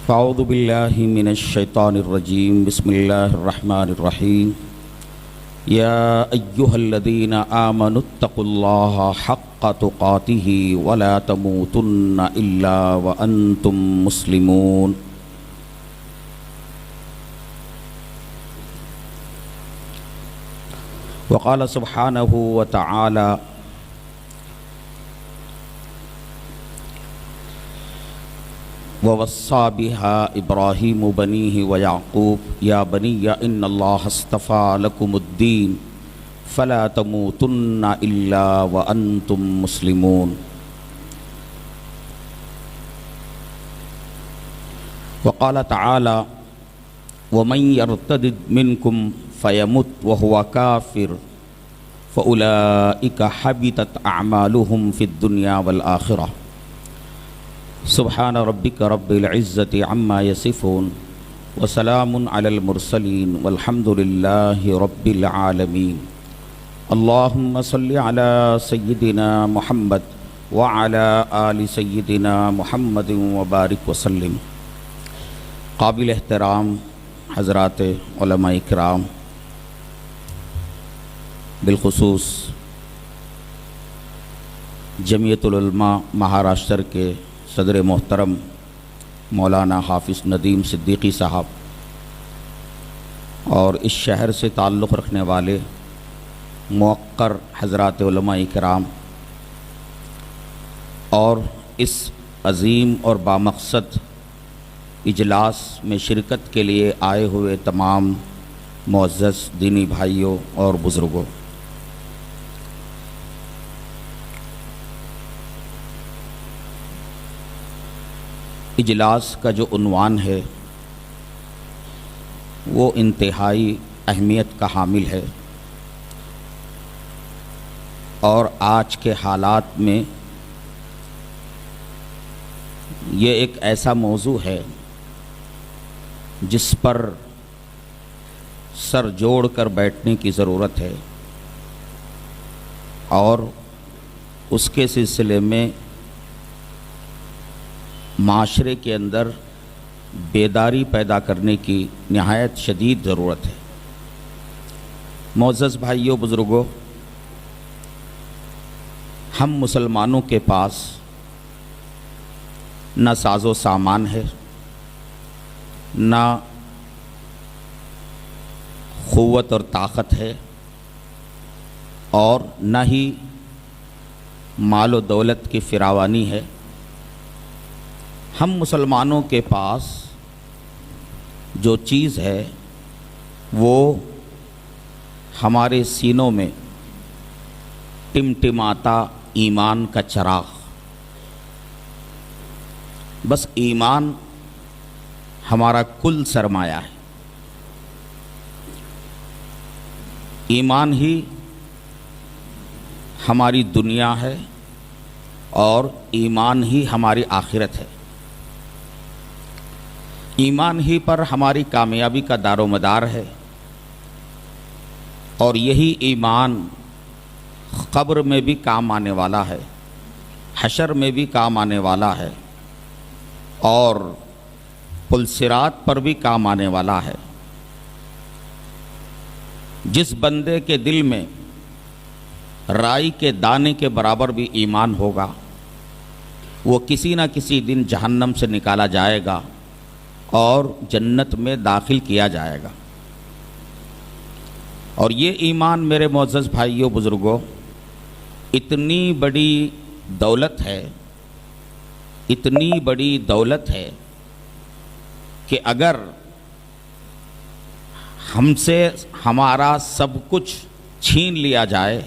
فاعوذ باللہ من الشیطان الرجیم بسم اللہ الرحمن الرحیم یا ایہا الذین آمنوا اتقوا اللہ حق تقاتہ ولا تموتن الا وانتم مسلمون۔ وقال سبحانہ وتعالی ووصى بها إبراهيم بنيه ويعقوب يا بني إن الله اصطفى لكم الدين فلا تموتن إلا وأنتم مسلمون۔ وقال تعالى ومن يرتد منكم فيمت وهو كافر فأولئك حبطت أعمالهم في الدنيا والآخرة۔ سبحان ربك رب العزة عما يصفون وسلام على المرسلين والحمد لله رب العالمين۔ اللهم صل على سيدنا محمد وعلى آل سيدنا محمد وبارك وسلم۔ قابل احترام حضرات علماء کرام، بالخصوص جمعیت العلماء مہاراشٹر کے صدر محترم مولانا حافظ ندیم صدیقی صاحب اور اس شہر سے تعلق رکھنے والے موقر حضرات علماء کرام اور اس عظیم اور بامقصد اجلاس میں شرکت کے لیے آئے ہوئے تمام معزز دینی بھائیوں اور بزرگوں، اجلاس کا جو عنوان ہے وہ انتہائی اہمیت کا حامل ہے، اور آج کے حالات میں یہ ایک ایسا موضوع ہے جس پر سر جوڑ کر بیٹھنے کی ضرورت ہے، اور اس کے سلسلے میں معاشرے کے اندر بیداری پیدا کرنے کی نہایت شدید ضرورت ہے۔ معزز بھائیوں بزرگوں، ہم مسلمانوں کے پاس نہ ساز و سامان ہے، نہ قوت اور طاقت ہے، اور نہ ہی مال و دولت کی فراوانی ہے۔ ہم مسلمانوں کے پاس جو چیز ہے وہ ہمارے سینوں میں ٹمٹماتا ایمان کا چراغ، بس ایمان ہمارا کل سرمایہ ہے۔ ایمان ہی ہماری دنیا ہے اور ایمان ہی ہماری آخرت ہے۔ ایمان ہی پر ہماری کامیابی کا دار و مدار ہے، اور یہی ایمان قبر میں بھی کام آنے والا ہے، حشر میں بھی کام آنے والا ہے، اور پل صراط پر بھی کام آنے والا ہے۔ جس بندے کے دل میں رائی کے دانے کے برابر بھی ایمان ہوگا، وہ کسی نہ کسی دن جہنم سے نکالا جائے گا اور جنت میں داخل کیا جائے گا۔ اور یہ ایمان میرے معزز بھائیوں بزرگوں اتنی بڑی دولت ہے، اتنی بڑی دولت ہے کہ اگر ہم سے ہمارا سب کچھ چھین لیا جائے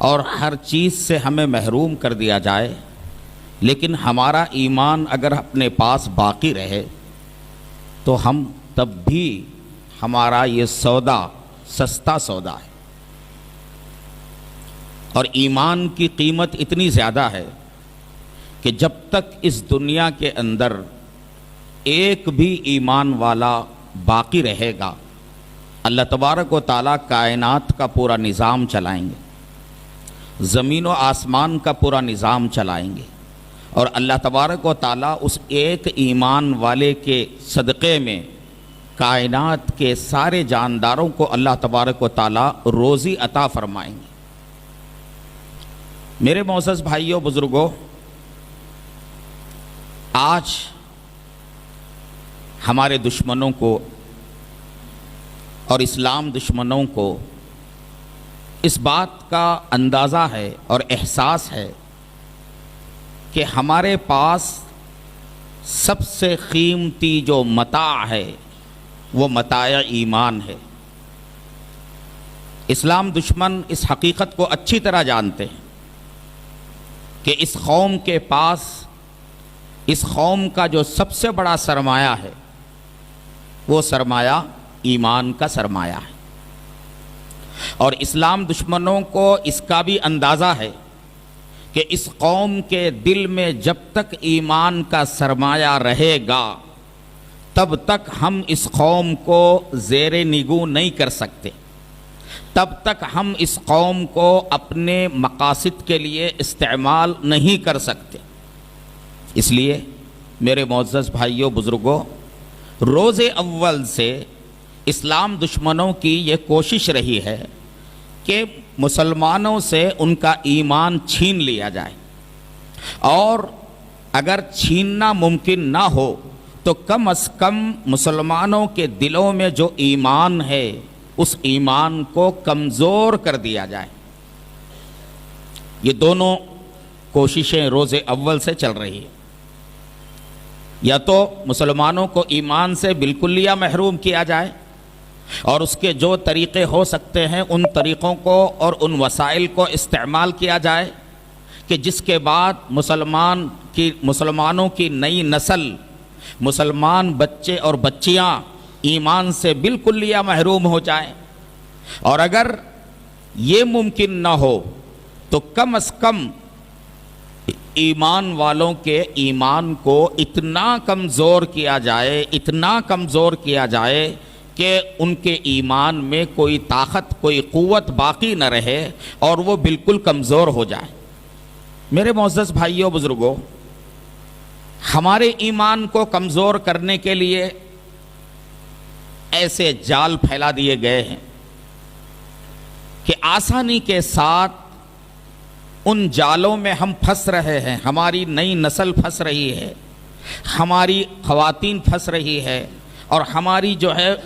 اور ہر چیز سے ہمیں محروم کر دیا جائے، لیکن ہمارا ایمان اگر اپنے پاس باقی رہے تو ہم تب بھی ہمارا یہ سودا سستا سودا ہے۔ اور ایمان کی قیمت اتنی زیادہ ہے کہ جب تک اس دنیا کے اندر ایک بھی ایمان والا باقی رہے گا، اللہ تبارک و تعالیٰ کائنات کا پورا نظام چلائیں گے، زمین و آسمان کا پورا نظام چلائیں گے، اور اللہ تبارک و تعالیٰ اس ایک ایمان والے کے صدقے میں کائنات کے سارے جانداروں کو اللہ تبارک و تعالیٰ روزی عطا فرمائیں گے۔ میرے معزز بھائیوں بزرگوں، آج ہمارے دشمنوں کو اور اسلام دشمنوں کو اس بات کا اندازہ ہے اور احساس ہے کہ ہمارے پاس سب سے قیمتی جو متاع ہے وہ متاع ایمان ہے۔ اسلام دشمن اس حقیقت کو اچھی طرح جانتے ہیں کہ اس قوم کے پاس، اس قوم کا جو سب سے بڑا سرمایہ ہے وہ سرمایہ ایمان کا سرمایہ ہے، اور اسلام دشمنوں کو اس کا بھی اندازہ ہے کہ اس قوم کے دل میں جب تک ایمان کا سرمایہ رہے گا تب تک ہم اس قوم کو زیر نگو نہیں کر سکتے، تب تک ہم اس قوم کو اپنے مقاصد کے لیے استعمال نہیں کر سکتے۔ اس لیے میرے معزز بھائیوں بزرگوں، روز اول سے اسلام دشمنوں کی یہ کوشش رہی ہے کہ مسلمانوں سے ان کا ایمان چھین لیا جائے، اور اگر چھیننا ممکن نہ ہو تو کم از کم مسلمانوں کے دلوں میں جو ایمان ہے اس ایمان کو کمزور کر دیا جائے۔ یہ دونوں کوششیں روز اول سے چل رہی ہیں، یا تو مسلمانوں کو ایمان سے بالکلیہ محروم کیا جائے اور اس کے جو طریقے ہو سکتے ہیں ان طریقوں کو اور ان وسائل کو استعمال کیا جائے کہ جس کے بعد مسلمانوں کی نئی نسل، مسلمان بچے اور بچیاں ایمان سے بالکلیہ محروم ہو جائیں، اور اگر یہ ممکن نہ ہو تو کم از کم ایمان والوں کے ایمان کو اتنا کمزور کیا جائے، اتنا کمزور کیا جائے کہ ان کے ایمان میں کوئی طاقت، کوئی قوت باقی نہ رہے اور وہ بالکل کمزور ہو جائے۔ میرے معزز بھائیوں بزرگوں، ہمارے ایمان کو کمزور کرنے کے لیے ایسے جال پھیلا دیے گئے ہیں کہ آسانی کے ساتھ ان جالوں میں ہم پھنس رہے ہیں، ہماری نئی نسل پھنس رہی ہے، ہماری خواتین پھنس رہی ہے، اور ہماری جو ہے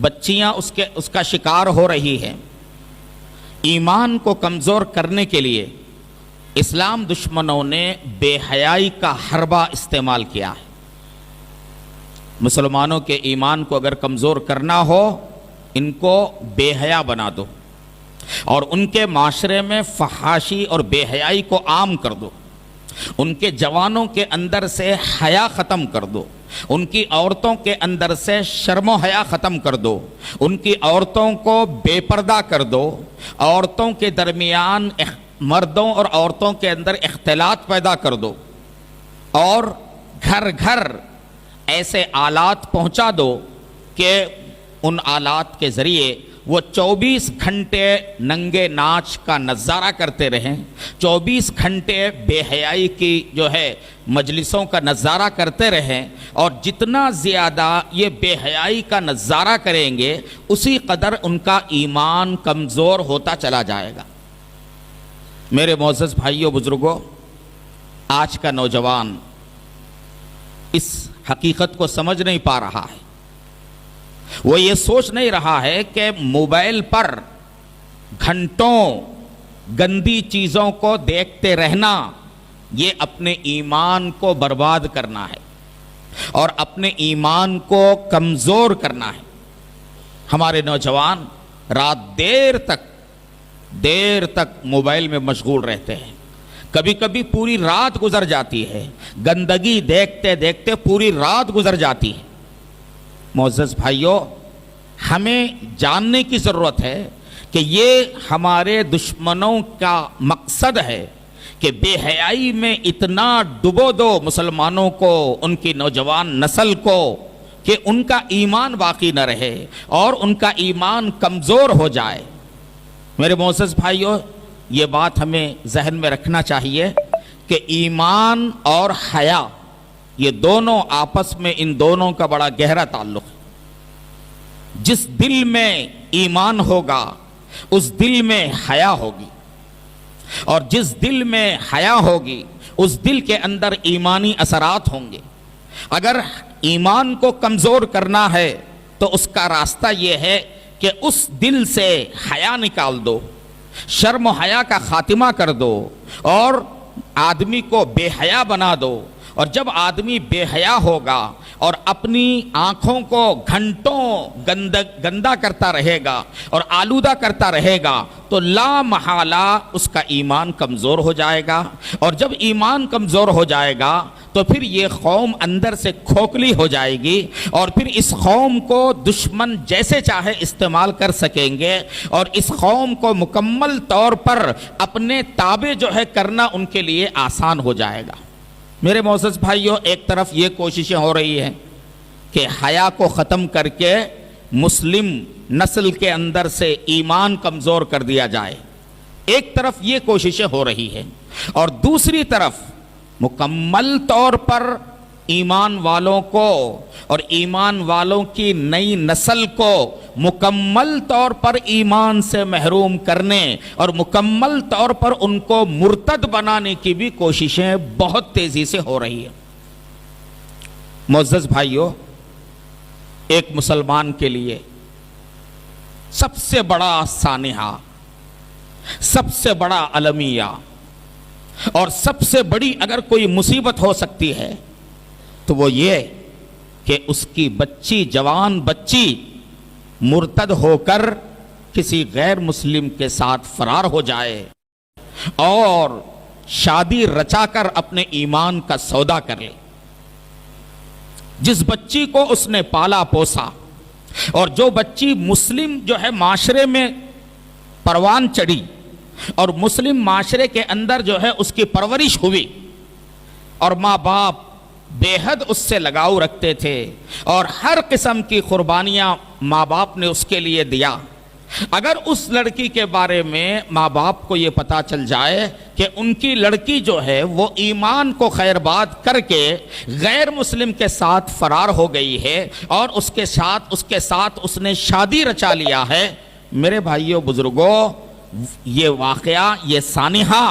بچیاں اس کا شکار ہو رہی ہیں۔ ایمان کو کمزور کرنے کے لیے اسلام دشمنوں نے بے حیائی کا حربہ استعمال کیا ہے۔ مسلمانوں کے ایمان کو اگر کمزور کرنا ہو، ان کو بے حیا بنا دو اور ان کے معاشرے میں فحاشی اور بے حیائی کو عام کر دو، ان کے جوانوں کے اندر سے حیا ختم کر دو، ان کی عورتوں کے اندر سے شرم و حیا ختم کر دو، ان کی عورتوں کو بے پردہ کر دو، عورتوں کے درمیان مردوں اور عورتوں کے اندر اختلاط پیدا کر دو، اور گھر گھر ایسے آلات پہنچا دو کہ ان آلات کے ذریعے وہ 24 گھنٹے ننگے ناچ کا نظارہ کرتے رہیں، 24 گھنٹے بے حیائی کی جو ہے مجلسوں کا نظارہ کرتے رہیں، اور جتنا زیادہ یہ بے حیائی کا نظارہ کریں گے اسی قدر ان کا ایمان کمزور ہوتا چلا جائے گا۔ میرے معزز بھائیوں بزرگوں، آج کا نوجوان اس حقیقت کو سمجھ نہیں پا رہا ہے، وہ یہ سوچ نہیں رہا ہے کہ موبائل پر گھنٹوں گندی چیزوں کو دیکھتے رہنا یہ اپنے ایمان کو برباد کرنا ہے اور اپنے ایمان کو کمزور کرنا ہے۔ ہمارے نوجوان رات دیر تک موبائل میں مشغول رہتے ہیں، کبھی کبھی پوری رات گزر جاتی ہے، گندگی دیکھتے دیکھتے پوری رات گزر جاتی ہے۔ معزز بھائیوں، ہمیں جاننے کی ضرورت ہے کہ یہ ہمارے دشمنوں کا مقصد ہے کہ بے حیائی میں اتنا ڈبو دو مسلمانوں کو، ان کی نوجوان نسل کو، کہ ان کا ایمان باقی نہ رہے اور ان کا ایمان کمزور ہو جائے۔ میرے معزز بھائیوں، یہ بات ہمیں ذہن میں رکھنا چاہیے کہ ایمان اور حیا یہ دونوں آپس میں ان دونوں کا بڑا گہرا تعلق ہے۔ جس دل میں ایمان ہوگا اس دل میں حیا ہوگی، اور جس دل میں حیا ہوگی اس دل کے اندر ایمانی اثرات ہوں گے۔ اگر ایمان کو کمزور کرنا ہے تو اس کا راستہ یہ ہے کہ اس دل سے حیا نکال دو، شرم و حیا کا خاتمہ کر دو، اور آدمی کو بے حیا بنا دو۔ اور جب آدمی بے حیا ہوگا اور اپنی آنکھوں کو گھنٹوں گندا کرتا رہے گا اور آلودہ کرتا رہے گا تو لا محالہ اس کا ایمان کمزور ہو جائے گا، اور جب ایمان کمزور ہو جائے گا تو پھر یہ قوم اندر سے کھوکھلی ہو جائے گی، اور پھر اس قوم کو دشمن جیسے چاہے استعمال کر سکیں گے، اور اس قوم کو مکمل طور پر اپنے تابع جو ہے کرنا ان کے لیے آسان ہو جائے گا۔ میرے معزز بھائیوں، ایک طرف یہ کوششیں ہو رہی ہیں کہ حیا کو ختم کر کے مسلم نسل کے اندر سے ایمان کمزور کر دیا جائے، ایک طرف یہ کوششیں ہو رہی ہیں، اور دوسری طرف مکمل طور پر ایمان والوں کو اور ایمان والوں کی نئی نسل کو مکمل طور پر ایمان سے محروم کرنے اور مکمل طور پر ان کو مرتد بنانے کی بھی کوششیں بہت تیزی سے ہو رہی ہیں۔ معزز بھائیوں، ایک مسلمان کے لیے سب سے بڑا سانحہ، سب سے بڑا المیہ اور سب سے بڑی اگر کوئی مصیبت ہو سکتی ہے تو وہ یہ کہ اس کی بچی، جوان بچی مرتد ہو کر کسی غیر مسلم کے ساتھ فرار ہو جائے اور شادی رچا کر اپنے ایمان کا سودا کر لے۔ جس بچی کو اس نے پالا پوسا اور جو بچی مسلم جو ہے معاشرے میں پروان چڑھی اور مسلم معاشرے کے اندر جو ہے اس کی پرورش ہوئی، اور ماں باپ بے حد اس سے لگاؤ رکھتے تھے اور ہر قسم کی قربانیاں ماں باپ نے اس کے لیے دیا، اگر اس لڑکی کے بارے میں ماں باپ کو یہ پتا چل جائے کہ ان کی لڑکی جو ہے وہ ایمان کو خیرباد کر کے غیر مسلم کے ساتھ فرار ہو گئی ہے اور اس کے ساتھ اس نے شادی رچا لیا ہے، میرے بھائیوں بزرگوں، یہ واقعہ، یہ سانحہ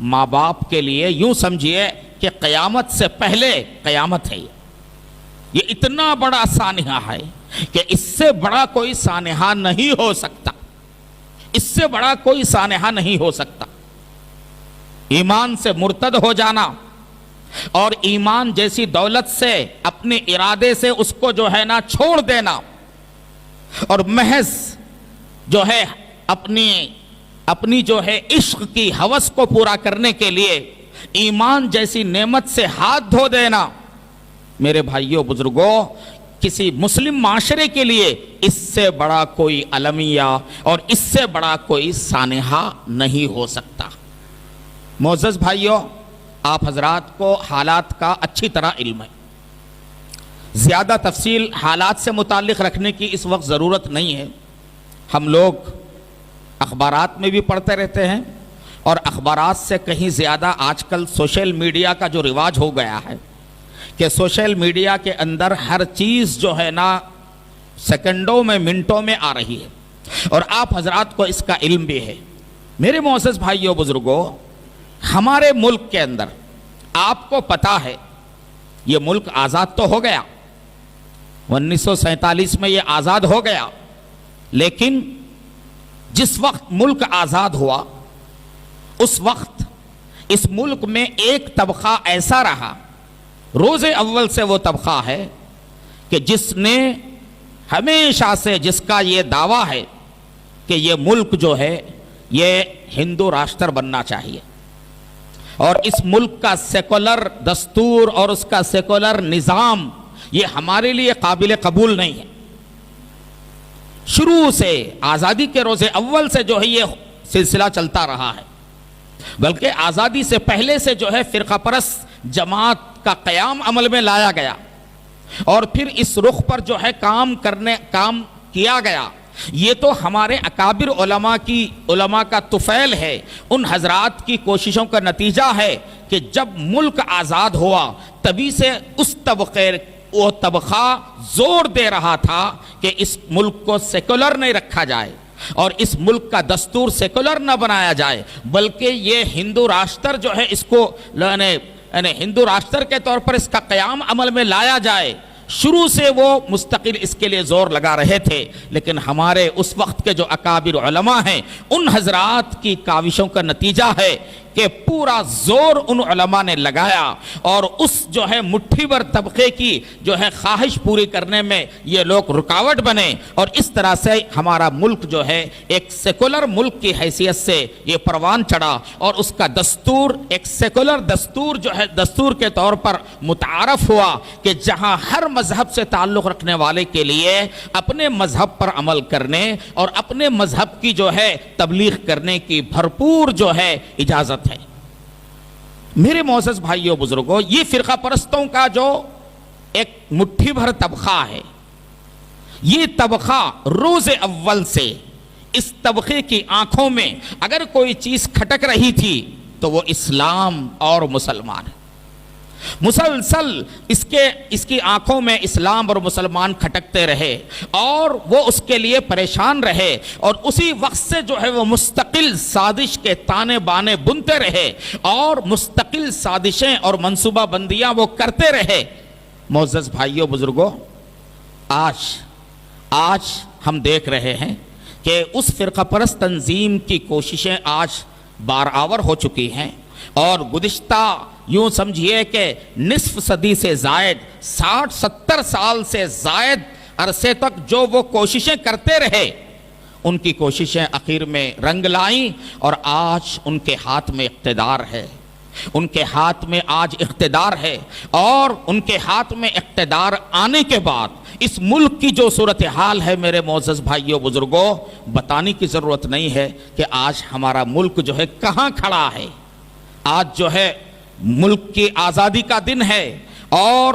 ماں باپ کے لیے یوں سمجھیے کہ قیامت سے پہلے قیامت ہے۔ یہ اتنا بڑا سانحہ ہے کہ اس سے بڑا کوئی سانحہ نہیں ہو سکتا، اس سے بڑا کوئی سانحہ نہیں ہو سکتا۔ ایمان سے مرتد ہو جانا اور ایمان جیسی دولت سے اپنے ارادے سے اس کو جو ہے نا چھوڑ دینا، اور محض جو ہے اپنی جو ہے عشق کی ہوس کو پورا کرنے کے لیے ایمان جیسی نعمت سے ہاتھ دھو دینا، میرے بھائیوں بزرگوں، کسی مسلم معاشرے کے لیے اس سے بڑا کوئی المیہ اور اس سے بڑا کوئی سانحہ نہیں ہو سکتا۔ معزز بھائیوں، آپ حضرات کو حالات کا اچھی طرح علم ہے، زیادہ تفصیل حالات سے متعلق رکھنے کی اس وقت ضرورت نہیں ہے۔ ہم لوگ اخبارات میں بھی پڑھتے رہتے ہیں، اور اخبارات سے کہیں زیادہ آج کل سوشل میڈیا کا جو رواج ہو گیا ہے کہ سوشل میڈیا کے اندر ہر چیز جو ہے نا سیکنڈوں میں، منٹوں میں آ رہی ہے، اور آپ حضرات کو اس کا علم بھی ہے۔ میرے معزز بھائیوں بزرگوں، ہمارے ملک کے اندر آپ کو پتا ہے یہ ملک آزاد تو ہو گیا، 1947 میں یہ آزاد ہو گیا، لیکن جس وقت ملک آزاد ہوا اس وقت اس ملک میں ایک طبقہ ایسا رہا، روز اول سے وہ طبقہ ہے کہ جس نے ہمیشہ سے، جس کا یہ دعویٰ ہے کہ یہ ملک جو ہے یہ ہندو راشٹر بننا چاہیے، اور اس ملک کا سیکولر دستور اور اس کا سیکولر نظام یہ ہمارے لیے قابل قبول نہیں ہے۔ شروع سے آزادی کے روز اول سے جو ہے یہ سلسلہ چلتا رہا ہے، بلکہ آزادی سے پہلے سے جو ہے فرقہ پرست جماعت کا قیام عمل میں لایا گیا، اور پھر اس رخ پر جو ہے کام کیا گیا، یہ تو ہمارے اکابر علماء کا طفیل ہے، ان حضرات کی کوششوں کا نتیجہ ہے کہ جب ملک آزاد ہوا تبھی سے وہ طبقہ زور دے رہا تھا کہ اس ملک کو سیکولر نہیں رکھا جائے اور اس ملک کا دستور سیکولر نہ بنایا جائے، بلکہ یہ ہندو راشٹر جو ہے اس کو ہندو راشٹر کے طور پر اس کا قیام عمل میں لایا جائے۔ شروع سے وہ مستقل اس کے لیے زور لگا رہے تھے، لیکن ہمارے اس وقت کے جو اکابر علماء ہیں ان حضرات کی کاوشوں کا نتیجہ ہے کہ پورا زور ان علماء نے لگایا اور اس جو ہے مٹھی بھر طبقے کی جو ہے خواہش پوری کرنے میں یہ لوگ رکاوٹ بنے، اور اس طرح سے ہمارا ملک جو ہے ایک سیکولر ملک کی حیثیت سے یہ پروان چڑھا، اور اس کا دستور ایک سیکولر دستور جو ہے دستور کے طور پر متعارف ہوا کہ جہاں ہر مذہب سے تعلق رکھنے والے کے لیے اپنے مذہب پر عمل کرنے اور اپنے مذہب کی جو ہے تبلیغ کرنے کی بھرپور جو ہے اجازت ہے۔ میرے معزز بھائیوں بزرگوں، یہ فرقہ پرستوں کا جو ایک مٹھی بھر طبقہ ہے، یہ طبقہ روز اول سے اس طبقے کی آنکھوں میں اگر کوئی چیز کھٹک رہی تھی تو وہ اسلام اور مسلمان ہے۔ مسلسل اس کی آنکھوں میں اسلام اور مسلمان کھٹکتے رہے اور وہ اس کے لیے پریشان رہے، اور اسی وقت سے جو ہے وہ مستقل سازش کے تانے بانے بنتے رہے اور مستقل سازشیں اور منصوبہ بندیاں وہ کرتے رہے۔ معزز بھائیوں بزرگوں، آج ہم دیکھ رہے ہیں کہ اس فرقہ پرست تنظیم کی کوششیں آج بارآور ہو چکی ہیں، اور گزشتہ یوں سمجھیے کہ نصف صدی سے زائد 60-70 سال سے زائد عرصے تک جو وہ کوششیں کرتے رہے، ان کی کوششیں آخر میں رنگ لائیں اور آج ان کے ہاتھ میں اقتدار ہے۔ ان کے ہاتھ میں آج اقتدار ہے، اور ان کے ہاتھ میں اقتدار آنے کے بعد اس ملک کی جو صورتحال ہے میرے معزز بھائیوں بزرگوں، بتانے کی ضرورت نہیں ہے کہ آج ہمارا ملک جو ہے کہاں کھڑا ہے۔ آج جو ہے ملک کی آزادی کا دن ہے اور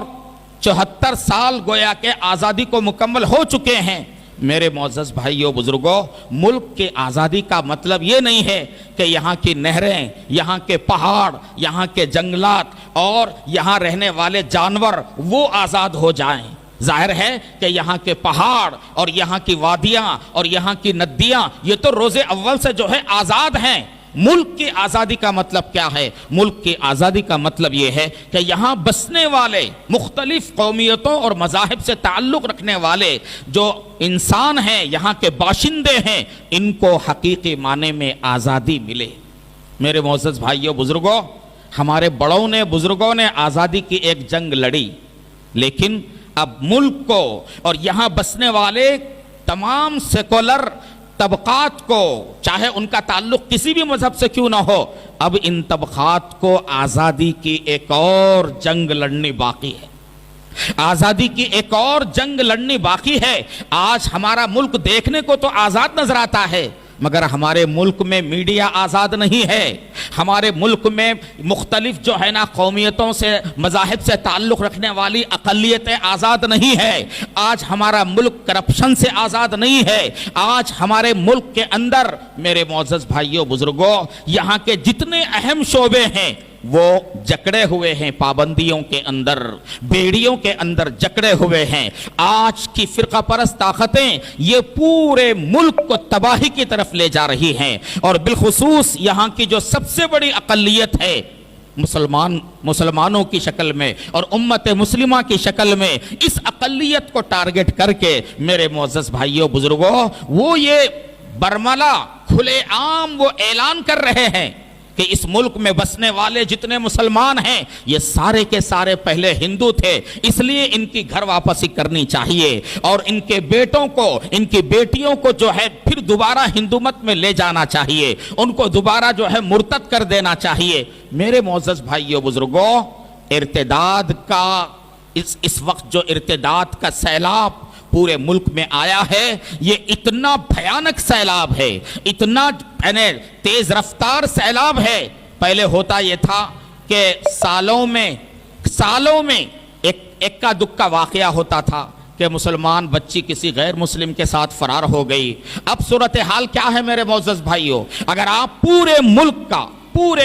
74 سال گویا کہ آزادی کو مکمل ہو چکے ہیں۔ میرے معزز بھائیوں بزرگوں، ملک کے آزادی کا مطلب یہ نہیں ہے کہ یہاں کی نہریں، یہاں کے پہاڑ، یہاں کے جنگلات اور یہاں رہنے والے جانور وہ آزاد ہو جائیں۔ ظاہر ہے کہ یہاں کے پہاڑ اور یہاں کی وادیاں اور یہاں کی ندیاں یہ تو روز اول سے جو ہے آزاد ہیں۔ ملک کی آزادی کا مطلب کیا ہے؟ ملک کی آزادی کا مطلب یہ ہے کہ یہاں بسنے والے مختلف قومیتوں اور مذاہب سے تعلق رکھنے والے جو انسان ہیں، یہاں کے باشندے ہیں، ان کو حقیقی معنی میں آزادی ملے۔ میرے معزز بھائیوں بزرگوں، ہمارے بڑوں نے بزرگوں نے آزادی کی ایک جنگ لڑی، لیکن اب ملک کو اور یہاں بسنے والے تمام سیکولر طبقات کو، چاہے ان کا تعلق کسی بھی مذہب سے کیوں نہ ہو، اب ان طبقات کو آزادی کی ایک اور جنگ لڑنی باقی ہے۔ آزادی کی ایک اور جنگ لڑنی باقی ہے۔ آج ہمارا ملک دیکھنے کو تو آزاد نظر آتا ہے، مگر ہمارے ملک میں میڈیا آزاد نہیں ہے، ہمارے ملک میں مختلف جو ہے نا قومیتوں سے مذاہب سے تعلق رکھنے والی اقلیتیں آزاد نہیں ہے، آج ہمارا ملک کرپشن سے آزاد نہیں ہے، آج ہمارے ملک کے اندر میرے معزز بھائیوں بزرگوں یہاں کے جتنے اہم شعبے ہیں وہ جکڑے ہوئے ہیں، پابندیوں کے اندر، بیڑیوں کے اندر جکڑے ہوئے ہیں۔ آج کی فرقہ پرست طاقتیں یہ پورے ملک کو تباہی کی طرف لے جا رہی ہیں، اور بالخصوص یہاں کی جو سب سے بڑی اقلیت ہے مسلمانوں کی شکل میں اور امت مسلمہ کی شکل میں، اس اقلیت کو ٹارگٹ کر کے میرے معزز بھائیوں بزرگوں وہ یہ برملا کھلے عام وہ اعلان کر رہے ہیں کہ اس ملک میں بسنے والے جتنے مسلمان ہیں یہ سارے کے سارے پہلے ہندو تھے، اس لیے ان کی گھر واپسی کرنی چاہیے، اور ان کے بیٹوں کو، ان کی بیٹیوں کو جو ہے پھر دوبارہ ہندو مت میں لے جانا چاہیے، ان کو دوبارہ جو ہے مرتد کر دینا چاہیے۔ میرے معزز بھائیوں بزرگوں، ارتداد کا اس وقت جو ارتداد کا سیلاب پورے ملک میں آیا ہے، یہ اتنا بھیانک سیلاب ہے، اتنا تیز رفتار سیلاب ہے۔ پہلے ہوتا یہ تھا کہ سالوں میں ایک کا دکا واقعہ ہوتا تھا کہ مسلمان بچی کسی غیر مسلم کے ساتھ فرار ہو گئی۔ اب صورتحال کیا ہے میرے معزز بھائیوں؟ اگر آپ پورے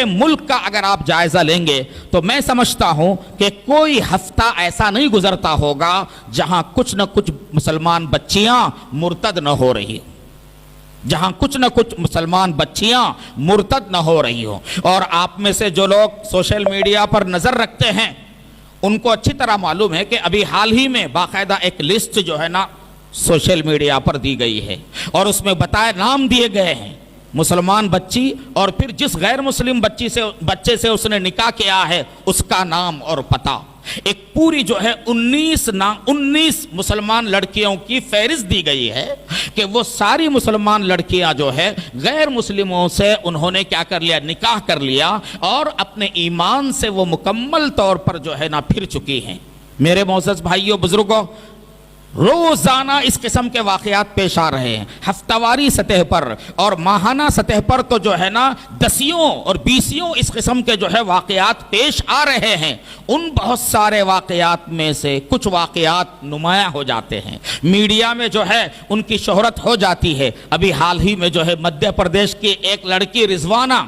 ملک کا اگر آپ جائزہ لیں گے تو میں سمجھتا ہوں کہ کوئی ہفتہ ایسا نہیں گزرتا ہوگا جہاں کچھ نہ کچھ مسلمان بچیاں مرتد نہ ہو رہی ہوں، جہاں کچھ نہ کچھ مسلمان بچیاں مرتد نہ ہو رہی ہوں۔ اور آپ میں سے جو لوگ سوشل میڈیا پر نظر رکھتے ہیں ان کو اچھی طرح معلوم ہے کہ ابھی حال ہی میں باقاعدہ ایک لسٹ جو ہے نا سوشل میڈیا پر دی گئی ہے، اور اس میں نام دیے گئے ہیں مسلمان بچی، اور پھر جس غیر مسلم بچے سے اس نے نکاح کیا ہے اس کا نام اور پتہ۔ ایک پوری جو ہے 19 مسلمان لڑکیوں کی فہرست دی گئی ہے کہ وہ ساری مسلمان لڑکیاں جو ہے غیر مسلموں سے انہوں نے کیا کر لیا، نکاح کر لیا، اور اپنے ایمان سے وہ مکمل طور پر جو ہے نا پھر چکی ہیں۔ میرے معزز بھائیوں بزرگوں، روزانہ اس قسم کے واقعات پیش آ رہے ہیں، ہفتہ واری سطح پر اور ماہانہ سطح پر تو جو ہے نا 10 اور 20 اس قسم کے جو ہے واقعات پیش آ رہے ہیں۔ ان بہت سارے واقعات میں سے کچھ واقعات نمایاں ہو جاتے ہیں، میڈیا میں جو ہے ان کی شہرت ہو جاتی ہے۔ ابھی حال ہی میں جو ہے مدھیہ پردیش کی ایک لڑکی رضوانہ،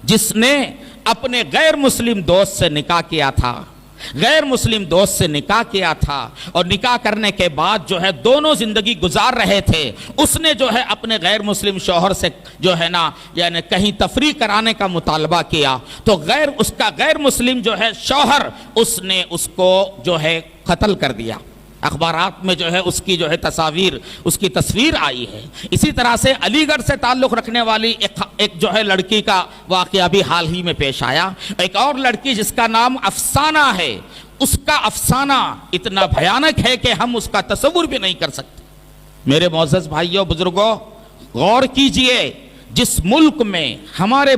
جس نے اپنے غیر مسلم دوست سے نکاح کیا تھا، اور نکاح کرنے کے بعد جو ہے دونوں زندگی گزار رہے تھے، اس نے جو ہے اپنے غیر مسلم شوہر سے جو ہے نا یعنی کہیں تفریح کرانے کا مطالبہ کیا، تو اس کا غیر مسلم جو ہے شوہر اس نے اس کو جو ہے قتل کر دیا۔ اخبارات میں جو ہے اس کی جو ہے اس کی تصویر آئی ہے۔ اسی طرح سے علی گڑھ سے تعلق رکھنے والی ایک جو ہے لڑکی کا واقعہ بھی حال ہی میں پیش آیا۔ ایک اور لڑکی جس کا نام افسانہ ہے، اس کا افسانہ اتنا بھیانک ہے کہ ہم اس کا تصور بھی نہیں کر سکتے۔ میرے معزز بھائیوں بزرگوں، غور کیجئے، جس ملک میں ہمارے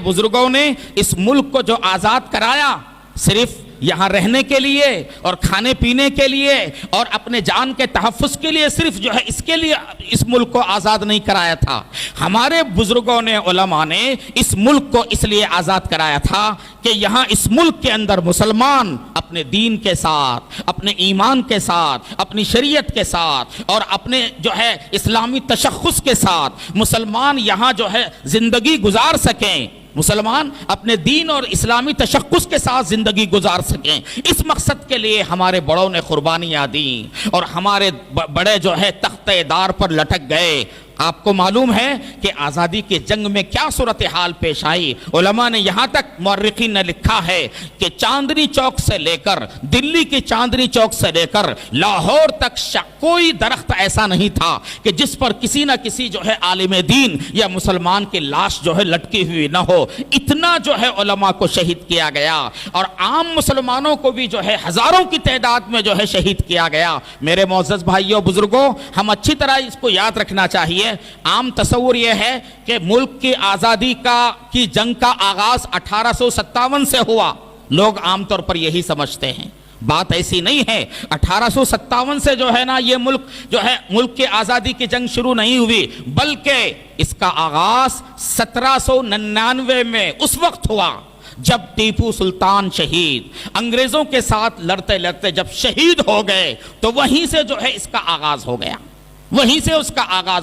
بزرگوں نے اس ملک کو جو آزاد کرایا، صرف یہاں رہنے کے لیے اور کھانے پینے کے لیے اور اپنے جان کے تحفظ کے لیے، صرف جو ہے اس کے لیے اس ملک کو آزاد نہیں کرایا تھا۔ ہمارے بزرگوں نے، علماء نے اس ملک کو اس لیے آزاد کرایا تھا کہ یہاں اس ملک کے اندر مسلمان اپنے دین کے ساتھ، اپنے ایمان کے ساتھ، اپنی شریعت کے ساتھ اور اپنے جو ہے اسلامی تشخص کے ساتھ مسلمان یہاں جو ہے زندگی گزار سکیں، مسلمان اپنے دین اور اسلامی تشخص کے ساتھ زندگی گزار سکیں۔ اس مقصد کے لیے ہمارے بڑوں نے قربانیاں دیں اور ہمارے بڑے جو ہے تختہ دار پر لٹک گئے۔ آپ کو معلوم ہے کہ آزادی کے جنگ میں کیا صورتحال پیش آئی۔ علماء نے یہاں تک، مورخین نے لکھا ہے کہ چاندنی چوک سے لے کر، دلی کی چاندنی چوک سے لے کر لاہور تک کوئی درخت ایسا نہیں تھا کہ جس پر کسی نہ کسی جو ہے عالم دین یا مسلمان کی لاش جو ہے لٹکی ہوئی نہ ہو۔ اتنا جو ہے علماء کو شہید کیا گیا، اور عام مسلمانوں کو بھی جو ہے ہزاروں کی تعداد میں جو ہے شہید کیا گیا۔ میرے معزز بھائیوں بزرگوں، ہم اچھی طرح اس کو یاد رکھنا چاہیے۔ عام تصور یہ ہے کہ ملک کی آزادی کی جنگ کا آغاز 1857 سے ہوا، لوگ عام طور پر یہی سمجھتے ہیں۔ بات ایسی نہیں ہے۔ 1857 سے جو ہے نا یہ ملک کی آزادی کی جنگ شروع نہیں ہوئی، بلکہ اس کا آغاز 1799 میں اس وقت ہوا جب ٹیپو سلطان شہید انگریزوں کے ساتھ لڑتے لڑتے جب شہید ہو گئے، تو وہیں سے جو ہے اس کا آغاز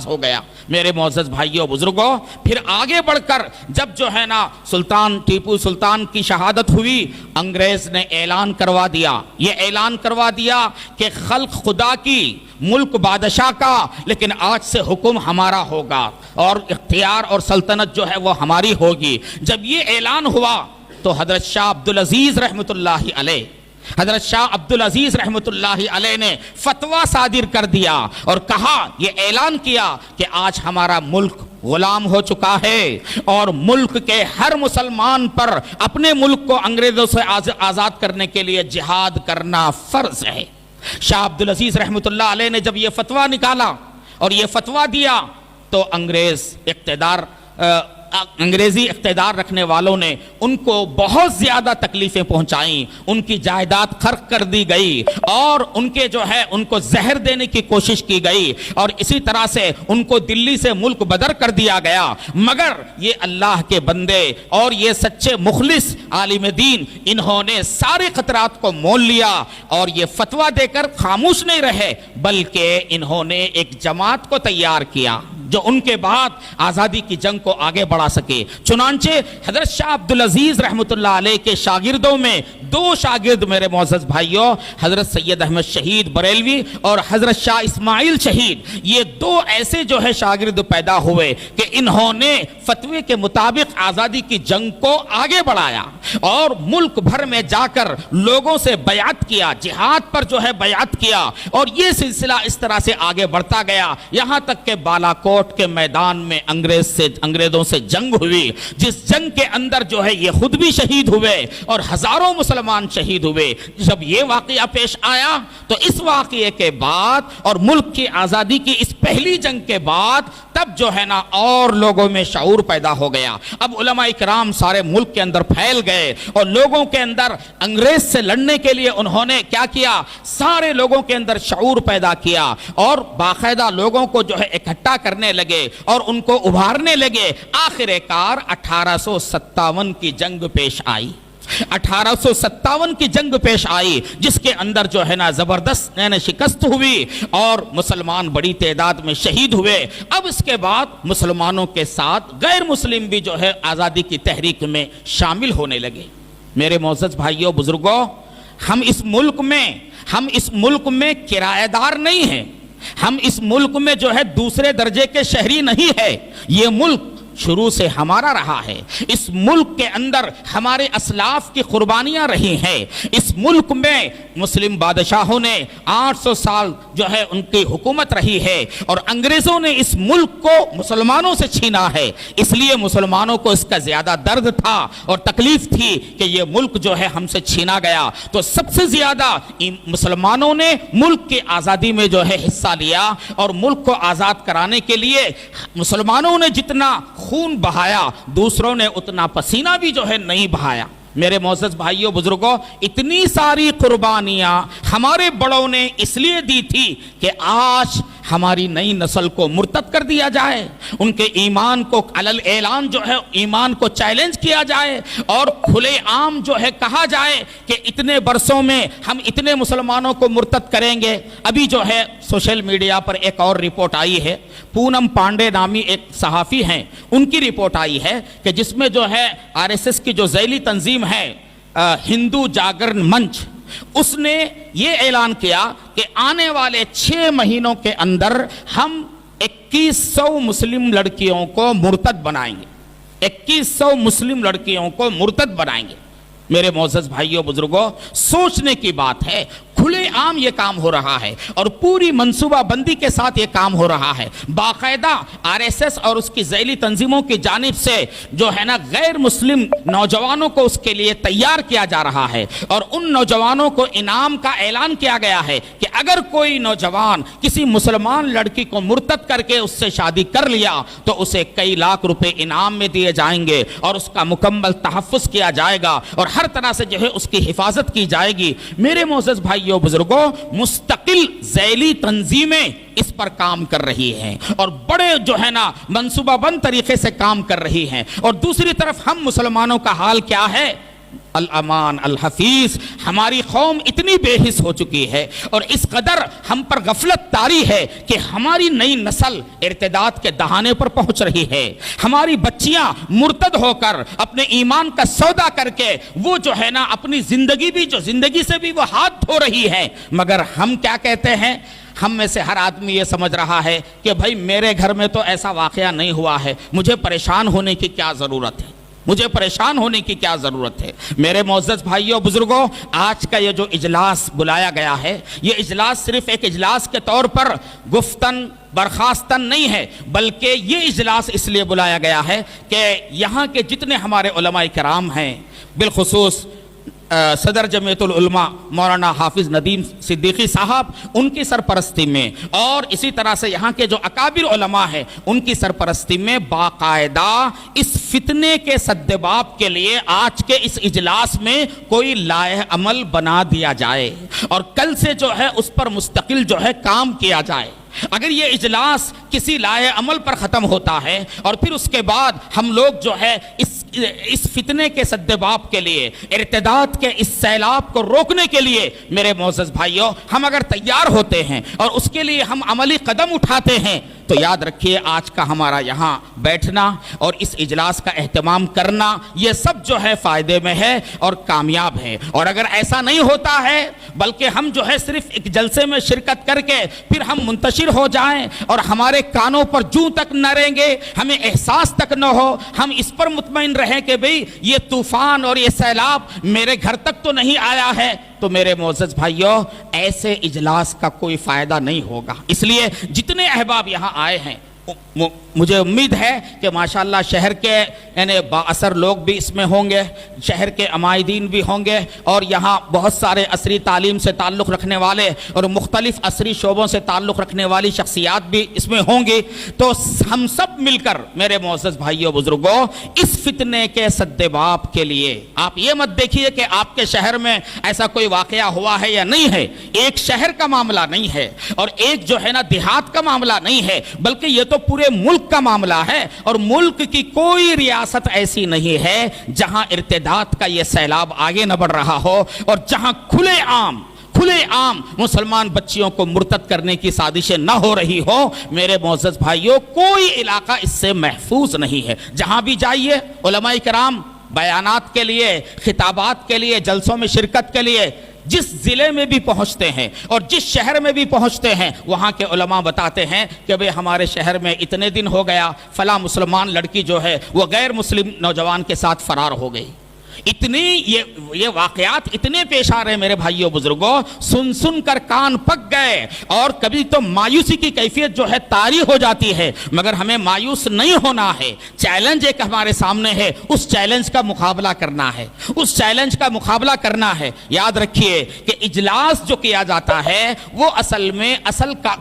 ہو گیا، میرے معزز بھائیوں بزرگوں۔ پھر آگے بڑھ کر جب جو ہے نا ٹیپو سلطان کی شہادت ہوئی، انگریز نے اعلان کروا دیا کہ خلق خدا کی، ملک بادشاہ کا، لیکن آج سے حکم ہمارا ہوگا اور اختیار اور سلطنت جو ہے وہ ہماری ہوگی۔ جب یہ اعلان ہوا تو حضرت شاہ عبدالعزیز رحمت اللہ علیہ نے فتویٰ صادر کر دیا اور کہا، یہ اعلان کیا کہ آج ہمارا ملک غلام ہو چکا ہے اور ملک کے ہر مسلمان پر اپنے ملک کو انگریزوں سے آزاد کرنے کے لیے جہاد کرنا فرض ہے۔ شاہ عبدالعزیز رحمت اللہ علیہ نے جب یہ فتویٰ نکالا اور یہ فتویٰ دیا تو انگریز اقتدار انگریزی اقتدار رکھنے والوں نے ان کو بہت زیادہ تکلیفیں پہنچائیں، ان کی جائیداد خرق کر دی گئی اور ان کے جو ہے ان کو زہر دینے کی کوشش کی گئی اور اسی طرح سے ان کو دلی سے ملک بدر کر دیا گیا، مگر یہ اللہ کے بندے اور یہ سچے مخلص عالم دین انہوں نے سارے خطرات کو مول لیا اور یہ فتویٰ دے کر خاموش نہیں رہے، بلکہ انہوں نے ایک جماعت کو تیار کیا جو ان کے بعد آزادی کی جنگ کو آگے بڑھا سکے۔ چنانچہ حضرت شاہ عبدالعزیز رحمۃ اللہ علیہ کے شاگردوں میں دو شاگرد میرے معزز بھائیوں، حضرت سید احمد شہید بریلوی اور حضرت شاہ اسماعیل شہید، یہ دو ایسے جو ہے شاگرد پیدا ہوئے کہ انہوں نے فتوے کے مطابق آزادی کی جنگ کو آگے بڑھایا اور ملک بھر میں جا کر لوگوں سے بیعت کیا، جہاد پر جو ہے بیعت کیا اور یہ سلسلہ اس طرح سے آگے بڑھتا گیا، یہاں تک کہ بالاکوٹ کے میدان میں انگریزوں سے جنگ ہوئی، جس جنگ کے اندر جو ہے یہ خود بھی شہید ہوئے اور ہزاروں مسلمان شہید ہوئے۔ جب یہ واقعہ پیش آیا تو اس واقعے کے بعد اور ملک کی آزادی کی اس پہلی جنگ کے بعد تب جو ہے نا اور لوگوں میں شعور پیدا ہو گیا۔ اب علماء کرام سارے ملک کے اندر پھیل گئے اور لوگوں کے اندر انگریز سے لڑنے کے لیے انہوں نے کیا کیا، سارے لوگوں کے اندر شعور پیدا کیا اور باقاعدہ لوگوں کو جو ہے اکٹھا کرنے لگے اور ان کو ابھارنے لگے۔ آخر کار 1857 کی جنگ پیش آئی، 1857 کی جنگ پیش آئی جس کے اندر جو ہے نا زبردست شکست ہوئی اور مسلمان بڑی تعداد میں شہید ہوئے۔ اب اس کے بعد مسلمانوں کے ساتھ غیر مسلم بھی جو ہے آزادی کی تحریک میں شامل ہونے لگے۔ میرے معزز بھائیوں بزرگوں، ہم اس ملک میں کرایہ دار نہیں ہیں، ہم اس ملک میں جو ہے دوسرے درجے کے شہری نہیں ہے، یہ ملک شروع سے ہمارا رہا ہے، اس ملک کے اندر ہمارے اسلاف کی قربانیاں رہی ہیں، اس ملک میں مسلم بادشاہوں نے 800 سال جو ہے ان کی حکومت رہی ہے اور انگریزوں نے اس ملک کو مسلمانوں سے چھینا ہے، اس لیے مسلمانوں کو اس کا زیادہ درد تھا اور تکلیف تھی کہ یہ ملک جو ہے ہم سے چھینا گیا۔ تو سب سے زیادہ مسلمانوں نے ملک کی آزادی میں جو ہے حصہ لیا اور ملک کو آزاد کرانے کے لیے مسلمانوں نے جتنا خون بہایا دوسروں نے اتنا پسینہ بھی جو ہے نہیں بہایا۔ میرے معزز بھائیوں بزرگوں، اتنی ساری قربانیاں ہمارے بڑوں نے اس لیے دی تھی کہ آج ہماری نئی نسل کو مرتد کر دیا جائے، ان کے ایمان کو علل اعلان جو ہے ایمان کو چیلنج کیا جائے اور کھلے عام جو ہے کہا جائے کہ اتنے برسوں میں ہم اتنے مسلمانوں کو مرتد کریں گے۔ ابھی جو ہے سوشل میڈیا پر ایک اور رپورٹ آئی ہے، پونم پانڈے نامی ایک صحافی ہیں، ان کی رپورٹ آئی ہے کہ جس میں جو ہے RSS کی جو ذیلی تنظیم ہے ہندو جاگرن منچ، اس نے یہ اعلان کیا کہ آنے والے 6 مہینوں کے اندر ہم 2100 مسلم لڑکیوں کو مرتد بنائیں گے، 2100 مسلم لڑکیوں کو مرتد بنائیں گے۔ میرے معزز بھائیوں بزرگوں، سوچنے کی بات ہے، کھلے عام یہ کام ہو رہا ہے اور پوری منصوبہ بندی کے ساتھ یہ کام ہو رہا ہے۔ باقاعدہ RSS اور اس کی ذیلی تنظیموں کی جانب سے جو ہے نا غیر مسلم نوجوانوں کو اس کے لیے تیار کیا جا رہا ہے اور ان نوجوانوں کو انعام کا اعلان کیا گیا ہے کہ اگر کوئی نوجوان کسی مسلمان لڑکی کو مرتد کر کے اس سے شادی کر لیا تو اسے کئی لاکھ روپے انعام میں دیے جائیں گے اور اس کا مکمل تحفظ کیا جائے گا اور ہر طرح سے جو ہے اس کی حفاظت کی جائے گی۔ میرے معزز بھائیوں بزرگوں، مستقل ذیلی تنظیمیں اس پر کام کر رہی ہیں اور بڑے جو ہے نا منصوبہ بند طریقے سے کام کر رہی ہیں، اور دوسری طرف ہم مسلمانوں کا حال کیا ہے؟ الامان الحفیظ، ہماری قوم اتنی بے حس ہو چکی ہے اور اس قدر ہم پر غفلت طاری ہے کہ ہماری نئی نسل ارتداد کے دہانے پر پہنچ رہی ہے، ہماری بچیاں مرتد ہو کر اپنے ایمان کا سودا کر کے وہ جو ہے نا اپنی زندگی سے بھی وہ ہاتھ دھو رہی ہے۔ مگر ہم کیا کہتے ہیں؟ ہم میں سے ہر آدمی یہ سمجھ رہا ہے کہ بھائی میرے گھر میں تو ایسا واقعہ نہیں ہوا ہے، مجھے پریشان ہونے کی کیا ضرورت ہے، مجھے پریشان ہونے کی کیا ضرورت ہے۔ میرے معزز بھائیوں بزرگوں، آج کا یہ جو اجلاس بلایا گیا ہے، یہ اجلاس صرف ایک اجلاس کے طور پر گفتن برخاستن نہیں ہے، بلکہ یہ اجلاس اس لیے بلایا گیا ہے کہ یہاں کے جتنے ہمارے علماء کرام ہیں، بالخصوص صدر جمعیت العلماء مولانا حافظ ندیم صدیقی صاحب ان کی سرپرستی میں اور اسی طرح سے یہاں کے جو اکابر علماء ہیں ان کی سرپرستی میں باقاعدہ اس فتنے کے سدباب کے لیے آج کے اس اجلاس میں کوئی لائحہ عمل بنا دیا جائے اور کل سے جو ہے اس پر مستقل جو ہے کام کیا جائے۔ اگر یہ اجلاس کسی لائحہ عمل پر ختم ہوتا ہے اور پھر اس کے بعد ہم لوگ جو ہے اس فتنے کے سدباب کے لیے، ارتداد کے اس سیلاب کو روکنے کے لیے میرے معزز بھائیوں ہم اگر تیار ہوتے ہیں اور اس کے لیے ہم عملی قدم اٹھاتے ہیں تو یاد رکھیے آج کا ہمارا یہاں بیٹھنا اور اس اجلاس کا اہتمام کرنا یہ سب جو ہے فائدے میں ہے اور کامیاب ہے۔ اور اگر ایسا نہیں ہوتا ہے بلکہ ہم جو ہے صرف ایک جلسے میں شرکت کر کے پھر ہم منتشر ہو جائیں اور ہمارے کانوں پر جوں تک نہ رہیں، ہمیں احساس تک نہ ہو، ہم اس پر مطمئن رہیں کہ بھئی یہ طوفان اور یہ سیلاب میرے گھر تک تو نہیں آیا ہے، تو میرے معزز بھائیوں ایسے اجلاس کا کوئی فائدہ نہیں ہوگا۔ اس لیے جتنے احباب یہاں آئے ہیں مجھے امید ہے کہ ماشاءاللہ شہر کے یعنی با اثر لوگ بھی اس میں ہوں گے، شہر کے عمائدین بھی ہوں گے اور یہاں بہت سارے عصری تعلیم سے تعلق رکھنے والے اور مختلف عصری شعبوں سے تعلق رکھنے والی شخصیات بھی اس میں ہوں گی۔ تو ہم سب مل کر میرے معزز بھائیوں بزرگوں اس فتنے کے سدباب کے لیے آپ یہ مت دیکھیے کہ آپ کے شہر میں ایسا کوئی واقعہ ہوا ہے یا نہیں ہے، ایک شہر کا معاملہ نہیں ہے اور ایک جو ہے نا دیہات کا معاملہ نہیں ہے، بلکہ یہ تو پورے ملک کا معاملہ ہے اور ملک کی کوئی ریاست ایسی نہیں ہے جہاں ارتداد کا یہ سیلاب آگے نہ بڑھ رہا ہو اور جہاں کھلے عام مسلمان بچیوں کو مرتد کرنے کی سازشیں نہ ہو رہی ہو۔ میرے معزز بھائیوں کوئی علاقہ اس سے محفوظ نہیں ہے، جہاں بھی جائیے علماء کرام بیانات کے لیے، خطابات کے لیے، جلسوں میں شرکت کے لیے جس ضلع میں بھی پہنچتے ہیں اور جس شہر میں بھی پہنچتے ہیں وہاں کے علماء بتاتے ہیں کہ بھئی ہمارے شہر میں اتنے دن ہو گیا فلاں مسلمان لڑکی جو ہے وہ غیر مسلم نوجوان کے ساتھ فرار ہو گئی۔ اتنی یہ واقعات اتنے پیش آ رہے ہیں میرے بھائیوں بزرگوں، سن کر کان پک گئے اور کبھی تو مایوسی کی کیفیت جو ہے طاری ہو جاتی ہے، مگر ہمیں مایوس نہیں ہونا ہے۔ چیلنج ایک ہمارے سامنے ہے، اس چیلنج کا مقابلہ کرنا ہے، یاد رکھیے کہ اجلاس جو کیا جاتا ہے وہ اصل میں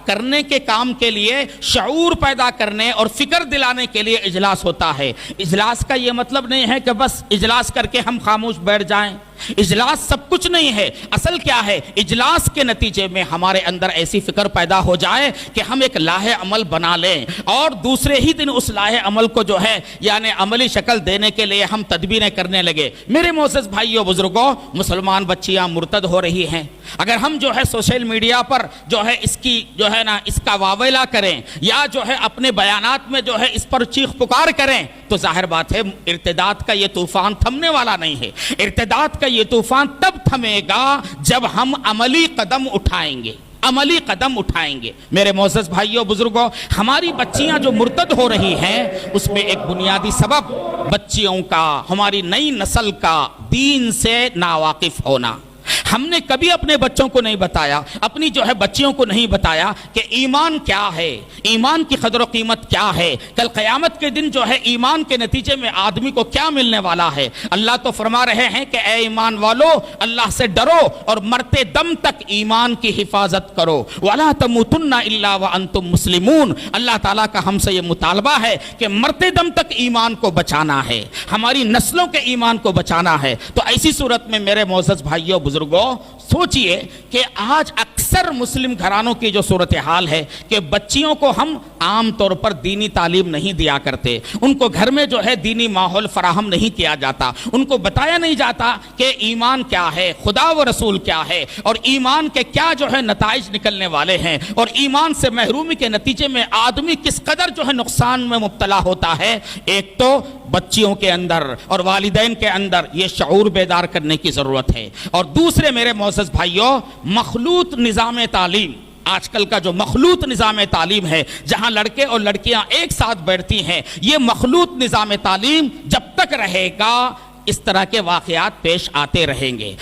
کرنے کے کام کے لیے شعور پیدا کرنے اور فکر دلانے کے لیے اجلاس ہوتا ہے۔ اجلاس کا یہ مطلب نہیں ہے کہ بس اجلاس کر کے ہم خاموش بیٹھ جائیں، اجلاس سب کچھ نہیں ہے۔ اصل کیا ہے، اجلاس کے نتیجے میں ہمارے اندر ایسی فکر پیدا ہو جائے کہ ہم ایک لائحہ عمل بنا لیں اور دوسرے ہی دن اس لائحہ عمل کو جو ہے یعنی عملی شکل دینے کے لیے ہم تدبیریں کرنے لگے۔ میرے معزز بھائیوں بزرگوں مسلمان بچیاں مرتد ہو رہی ہیں، اگر ہم جو ہے سوشل میڈیا پر جو ہے اس کی جو ہے نا اس کا واویلا کریں یا جو ہے اپنے بیانات میں جو ہے اس پر چیخ پکار کریں تو ظاہر بات ہے ارتداد کا یہ طوفان تھمنے والا نہیں ہے۔ ارتداد کا یہ طوفان تب تھمے گا جب ہم عملی قدم اٹھائیں گے۔ میرے معزز بھائیوں بزرگوں ہماری بچیاں جو مرتد ہو رہی ہیں اس میں ایک بنیادی سبب بچیوں کا، ہماری نئی نسل کا دین سے ناواقف ہونا۔ ہم نے کبھی اپنے بچوں کو نہیں بتایا، اپنی جو ہے بچیوں کو نہیں بتایا کہ ایمان کیا ہے، ایمان کی قدر و قیمت کیا ہے، کل قیامت کے دن جو ہے ایمان کے نتیجے میں آدمی کو کیا ملنے والا ہے۔ اللہ تو فرما رہے ہیں کہ اے ایمان والو اللہ سے ڈرو اور مرتے دم تک ایمان کی حفاظت کرو، وَلَا تَمُوتُنَّ إِلَّا وَأَنْتُمْ مُسْلِمُونَ۔ اللہ تعالیٰ کا ہم سے یہ مطالبہ ہے کہ مرتے دم تک ایمان کو بچانا ہے، ہماری نسلوں کے ایمان کو بچانا ہے۔ تو ایسی صورت میں میرے معزز بھائیوں بزرگوں سوچئے کہ آج اکثر مسلم گھرانوں کی جو صورتحال ہے کہ بچیوں کو ہم عام طور پر دینی تعلیم نہیں دیا کرتے، ان کو گھر میں جو ہے دینی ماحول فراہم نہیں کیا جاتا، ان کو بتایا نہیں جاتا کہ ایمان کیا ہے، خدا و رسول کیا ہے اور ایمان کے کیا جو ہے نتائج نکلنے والے ہیں اور ایمان سے محرومی کے نتیجے میں آدمی کس قدر جو ہے نقصان میں مبتلا ہوتا ہے۔ ایک تو بچیوں کے اندر اور والدین کے اندر یہ شعور بیدار کرنے کی ضرورت ہے، اور دوسرے میرے معزز بھائیوں مخلوط نظام تعلیم، آج کل کا جو مخلوط نظام تعلیم ہے جہاں لڑکے اور لڑکیاں ایک ساتھ بیٹھتی ہیں، یہ مخلوط نظام تعلیم جب تک رہے گا اس طرح کے واقعات پیش آتے رہیں گے۔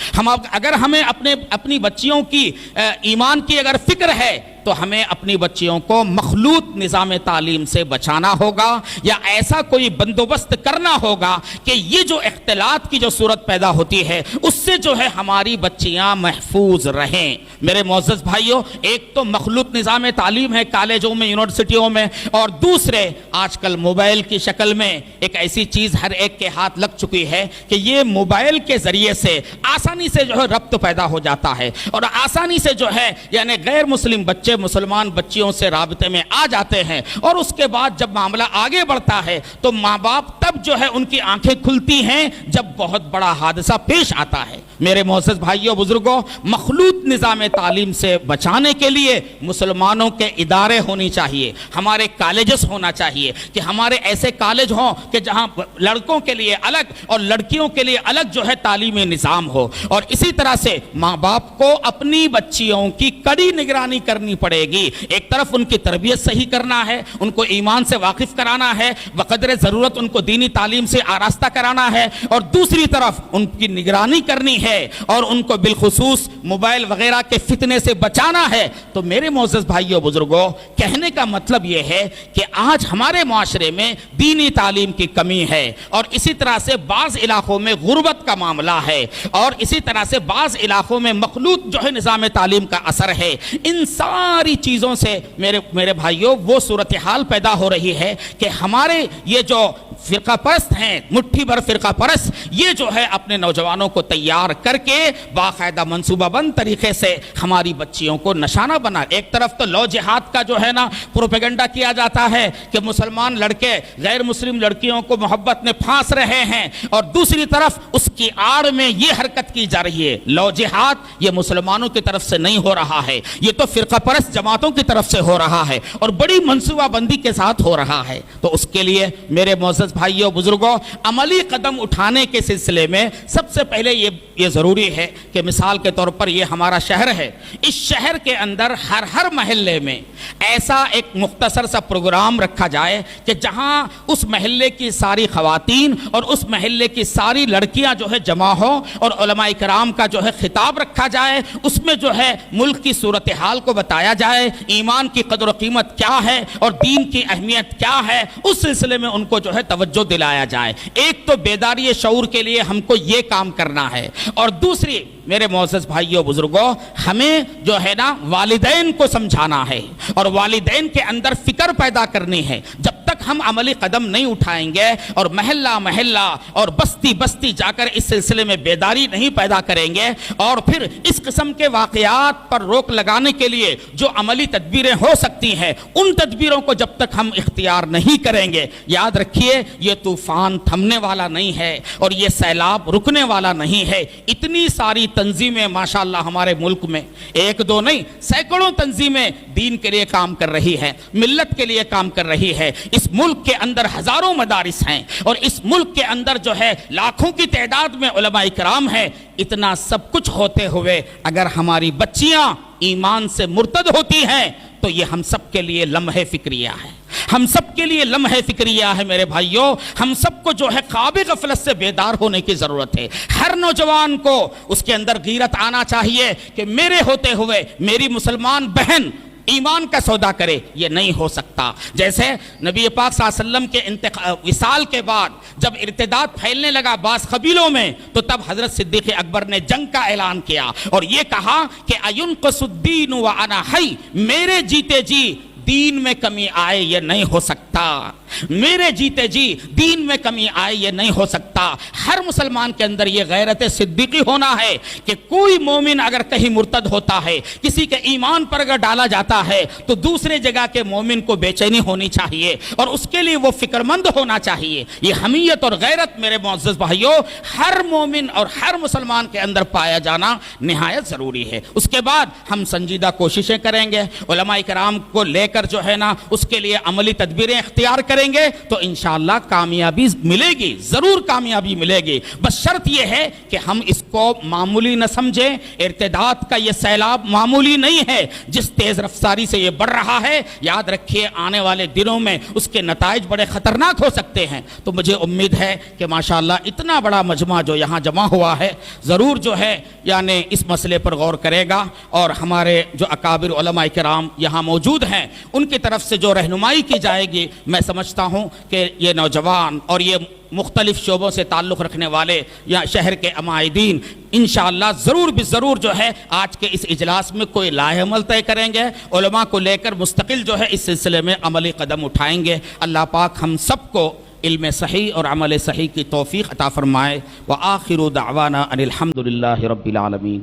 اگر ہمیں اپنی بچیوں کی ایمان کی اگر فکر ہے تو ہمیں اپنی بچیوں کو مخلوط نظام تعلیم سے بچانا ہوگا، یا ایسا کوئی بندوبست کرنا ہوگا کہ یہ جو اختلاط کی جو صورت پیدا ہوتی ہے اس سے جو ہے ہماری بچیاں محفوظ رہیں۔ میرے معزز بھائیوں، ایک تو مخلوط نظام تعلیم ہے کالجوں میں، یونیورسٹیوں میں، اور دوسرے آج کل موبائل کی شکل میں ایک ایسی چیز ہر ایک کے ہاتھ لگ چکی ہے کہ یہ موبائل کے ذریعے سے آسانی سے جو ہے ربط پیدا ہو جاتا ہے، اور آسانی سے جو ہے یعنی غیر مسلم بچے مسلمان بچیوں سے رابطے میں آ جاتے ہیں، اور اس کے بعد جب معاملہ آگے بڑھتا ہے تو ماں باپ تب جو ہے ان کی آنکھیں کھلتی ہیں جب بہت بڑا حادثہ پیش آتا ہے۔ میرے معزز بھائیوں بزرگوں، مخلوط نظام تعلیم سے بچانے کے لیے مسلمانوں کے ادارے ہونی چاہیے، ہمارے کالجز ہونا چاہیے کہ ہمارے ایسے کالج ہوں کہ جہاں لڑکوں کے لیے الگ اور لڑکیوں کے لیے الگ جو ہے تعلیمی نظام ہو، اور اسی طرح سے ماں باپ کو اپنی بچیوں کی کڑی نگرانی کرنی پڑے گی۔ ایک طرف ان کی تربیت صحیح کرنا ہے، ان کو ایمان سے واقف کرانا ہے، بقدر ضرورت ان کو دینی تعلیم سے آراستہ کرانا ہے، اور دوسری طرف ان کی نگرانی کرنی ہے اور ان کو بالخصوص موبائل وغیرہ کے فتنے سے بچانا ہے۔ تو میرے معزز بھائیوں بزرگوں، کہنے کا مطلب یہ ہے کہ آج ہمارے معاشرے میں دینی تعلیم کی کمی ہے، اور اسی طرح سے بعض علاقوں میں غربت کا معاملہ ہے، اور اسی طرح سے بعض علاقوں میں مخلوط جو ہے نظام تعلیم کا اثر ہے۔ ان ساری چیزوں سے میرے بھائیوں وہ صورتحال پیدا ہو رہی ہے کہ ہمارے یہ جو فرقہ پرست ہیں، مٹھی بھر فرقہ پرست، یہ جو ہے اپنے نوجوانوں کو تیار کر کے باقاعدہ منصوبہ بند طریقے سے ہماری بچیوں کو نشانہ بنا۔ ایک طرف تو لو جہاد کا جو ہے نا پروپیگنڈا کیا جاتا ہے کہ مسلمان لڑکے غیر مسلم لڑکیوں کو محبت میں پھانس رہے ہیں، اور دوسری طرف اس کی آڑ میں یہ حرکت کی جا رہی ہے۔ لو جہاد یہ مسلمانوں کی طرف سے نہیں ہو رہا ہے، یہ تو فرقہ پرست جماعتوں کی طرف سے ہو رہا ہے، اور بڑی منصوبہ بندی کے ساتھ ہو رہا ہے۔ تو اس کے لیے میرے معزز بھائیوں بزرگوں، عملی قدم اٹھانے کے سلسلے میں سب سے پہلے یہ ضروری ہے کہ مثال کے طور پر یہ ہمارا شہر ہے، اس شہر کے اندر ہر محلے میں ایسا ایک مختصر سا پروگرام رکھا جائے کہ جہاں اس محلے کی ساری خواتین اور اس محلے کی ساری لڑکیاں جو ہے جمع ہوں، اور علماء کرام کا جو ہے خطاب رکھا جائے، اس میں جو ہے ملک کی صورتحال کو بتایا جائے، ایمان کی قدر و قیمت کیا ہے اور دین کی اہمیت کیا ہے، اس سلسلے میں ان کو جو ہے توجہ دلایا جائے۔ ایک تو بیداری شعور کے لیے ہم کو یہ کام کرنا ہے، اور دوسری میرے معزز بھائیوں بزرگوں، ہمیں جو ہے نا والدین کو سمجھانا ہے اور والدین کے اندر فکر پیدا کرنی ہے۔ جب تک ہم عملی قدم نہیں اٹھائیں گے اور محلہ محلہ اور بستی بستی جا کر اس سلسلے میں بیداری نہیں پیدا کریں گے، اور پھر اس قسم کے واقعات پر روک لگانے کے لیے جو عملی تدبیریں ہو سکتی ہیں، ان تدبیروں کو جب تک ہم اختیار نہیں کریں گے، یاد رکھیے یہ طوفان تھمنے والا نہیں ہے اور یہ سیلاب رکنے والا نہیں ہے۔ اتنی ساری تنظیمیں ماشاءاللہ ہمارے ملک میں، ایک دو نہیں سینکڑوں تنظیمیں دین کے لیے کام کر رہی ہے، ملت کے لیے کام کر رہی ہے۔ اس ملک کے اندر ہزاروں مدارس ہیں، اور اس ملک کے اندر جو ہے لاکھوں کی تعداد میں علماء کرام ہیں۔ اتنا سب کچھ ہوتے ہوئے اگر ہماری بچیاں ایمان سے مرتد ہوتی ہیں تو یہ ہم سب کے لیے لمحے فکریہ ہے، ہم سب کے لیے لمحے فکریہ ہے۔ میرے بھائیوں، ہم سب کو جو ہے خواب غفلت سے بیدار ہونے کی ضرورت ہے۔ ہر نوجوان کو اس کے اندر غیرت آنا چاہیے کہ میرے ہوتے ہوئے میری مسلمان بہن ایمان کا سودا کرے، یہ نہیں ہو سکتا۔ جیسے نبی پاک صلی اللہ علیہ وسلم کے وصال کے بعد جب ارتداد پھیلنے لگا بعض قبیلوں میں، تو تب حضرت صدیق اکبر نے جنگ کا اعلان کیا اور یہ کہا کہ اَيُنْقَصُ الدِّينُ وَأَنَا حَيٌّ، میرے جیتے جی دین میں کمی آئے یہ نہیں ہو سکتا، میرے جیتے جی دین میں کمی آئے یہ نہیں ہو سکتا۔ ہر مسلمان کے اندر یہ غیرت صدیقی ہونا ہے کہ کوئی مومن اگر کہیں مرتد ہوتا ہے، کسی کے ایمان پر اگر ڈالا جاتا ہے، تو دوسرے جگہ کے مومن کو بے چینی ہونی چاہیے اور اس کے لیے وہ فکر مند ہونا چاہیے۔ یہ حمیت اور غیرت میرے معزز بھائیوں ہر مومن اور ہر مسلمان کے اندر پایا جانا نہایت ضروری ہے۔ اس کے بعد ہم سنجیدہ کوششیں کریں گے، علماء کرام کو لے کر جو ہے نا اس کے لیے عملی تدبیریں اختیار کریں کریں گے تو انشاءاللہ کامیابی ملے گی، ضرور کامیابی ملے گی۔ بس شرط یہ ہے کہ ہم اس کو معمولی نہ سمجھیں۔ ارتداد کا یہ سیلاب معمولی نہیں ہے، جس تیز رفتاری سے یہ بڑھ رہا ہے، یاد رکھیے آنے والے دنوں میں اس کے نتائج بڑے خطرناک ہو سکتے ہیں۔ تو مجھے امید ہے کہ ماشاءاللہ اتنا بڑا مجمع جو یہاں جمع ہوا ہے ضرور جو ہے یعنی اس مسئلے پر غور کرے گا، اور ہمارے جو اکابر علماء کرام یہاں موجود ہیں ان کی طرف سے جو رہنمائی کی جائے گی، میں سمجھتا ہوں کہ یہ نوجوان اور یہ مختلف شعبوں سے تعلق رکھنے والے یا شہر کے عمائدین انشاءاللہ ضرور جو ہے آج کے اس اجلاس میں کوئی لائحہ عمل طے کریں گے، علماء کو لے کر مستقل جو ہے اس سلسلے میں عملی قدم اٹھائیں گے۔ اللہ پاک ہم سب کو علم صحیح اور عمل صحیح کی توفیق عطا فرمائے۔ وآخر دعوانا ان الحمد للہ رب العالمین۔